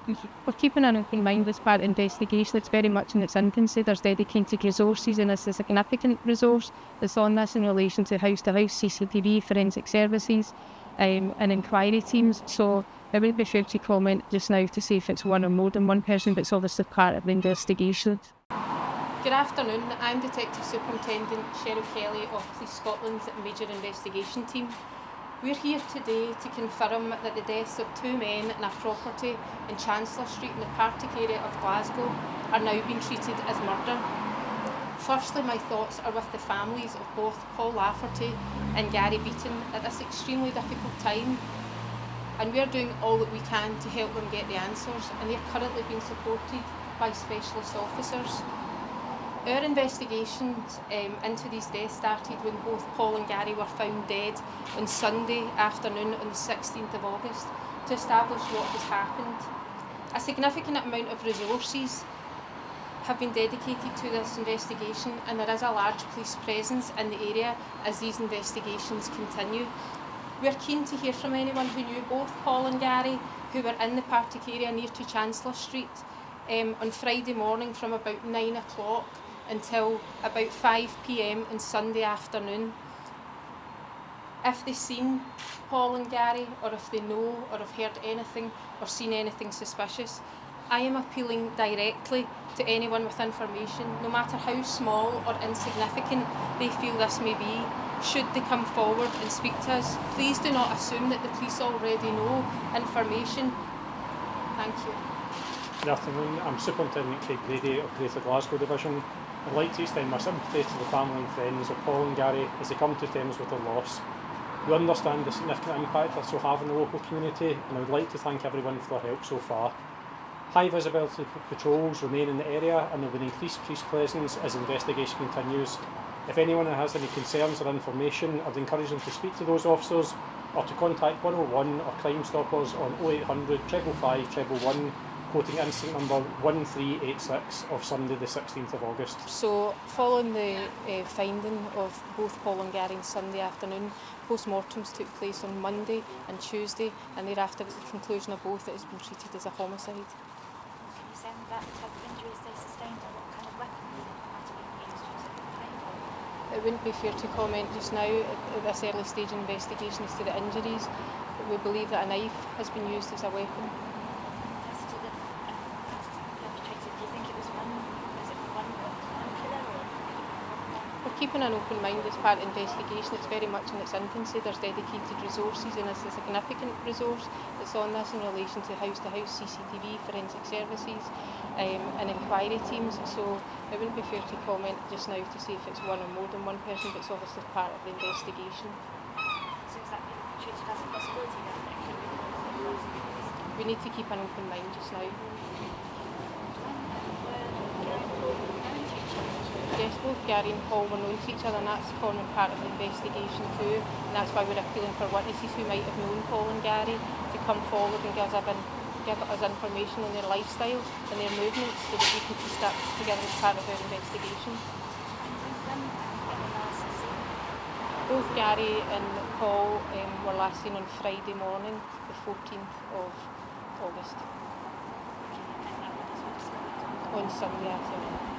We're keeping an open mind as part of the investigation. It's very much in its infancy. There's dedicated resources, and it's a significant resource that's on this in relation to house-to-house CCTV, forensic services, and inquiry teams. So it wouldn't be fair to comment just now to say if it's one or more than one person, but it's obviously part of the investigation. Good afternoon, I'm Detective Superintendent Cheryl Kelly of Police Scotland's Major Investigation Team. We're here today to confirm that the deaths of two men in a property in Chancellor Street in the Partick area of Glasgow are now being treated as murder. Firstly, my thoughts are with the families of both Paul Lafferty and Gary Beaton at this extremely difficult time, and we're doing all that we can to help them get the answers, and they're currently being supported by specialist officers. Our investigations into these deaths started when both Paul and Gary were found dead on Sunday afternoon on the 16th of August to establish what has happened. A significant amount of resources have been dedicated to this investigation, and there is a large police presence in the area as these investigations continue. We are keen to hear from anyone who knew both Paul and Gary, who were in the Partick area near to Chancellor Street on Friday morning from about 9 o'clock until about 5 p.m. on Sunday afternoon. If they've seen Paul and Gary, or if they know or have heard anything or seen anything suspicious, I am appealing directly to anyone with information, no matter how small or insignificant they feel this may be. Should they come forward and speak to us, please do not assume that the police already know information. Thank you. Good afternoon, I'm Superintendent Craig Grady of Greater Glasgow Division. I'd like to extend my sympathy to the family and friends of Paul and Gary as they come to terms with their loss. We understand the significant impact this will have on the local community, and I would like to thank everyone for their help so far. High visibility patrols remain in the area, and there will be increased police presence as the investigation continues. If anyone has any concerns or information, I would encourage them to speak to those officers or to contact 101 or Crime Stoppers on 0800 555 111, quoting incident number 1386 of Sunday the 16th of August. So, following the finding of both Paul and Gary on Sunday afternoon, post-mortems took place on Monday and Tuesday, and thereafter at the conclusion of both it has been treated as a homicide. Can you say that type of injuries they sustained or what kind of weapon might have been used? Was it painful? It wouldn't be fair to comment just now at this early stage in investigation as to the injuries, but we believe that a knife has been used as a weapon. As to the perpetrator, do you think it was one killer or? We're keeping an open mind as part of the investigation. It's very much in its infancy. There's dedicated resources, and it's a significant resource that's on this in relation to house-to-house CCTV, forensic services, and inquiry teams. So it wouldn't be fair to comment just now to say if it's one or more than one person, but it's obviously part of the investigation. So is that being treated as a possibility then? That it could be more than one? We need to keep an open mind just now. Yes, both Gary and Paul were known to each other, and that's forming part of the investigation too, and that's why we're appealing for witnesses who might have known Paul and Gary to come forward and give us information on their lifestyle and their movements so that we can piece that together as part of our investigation. Both Gary and Paul were last seen on Friday morning, the 14th of August, on Sunday afternoon.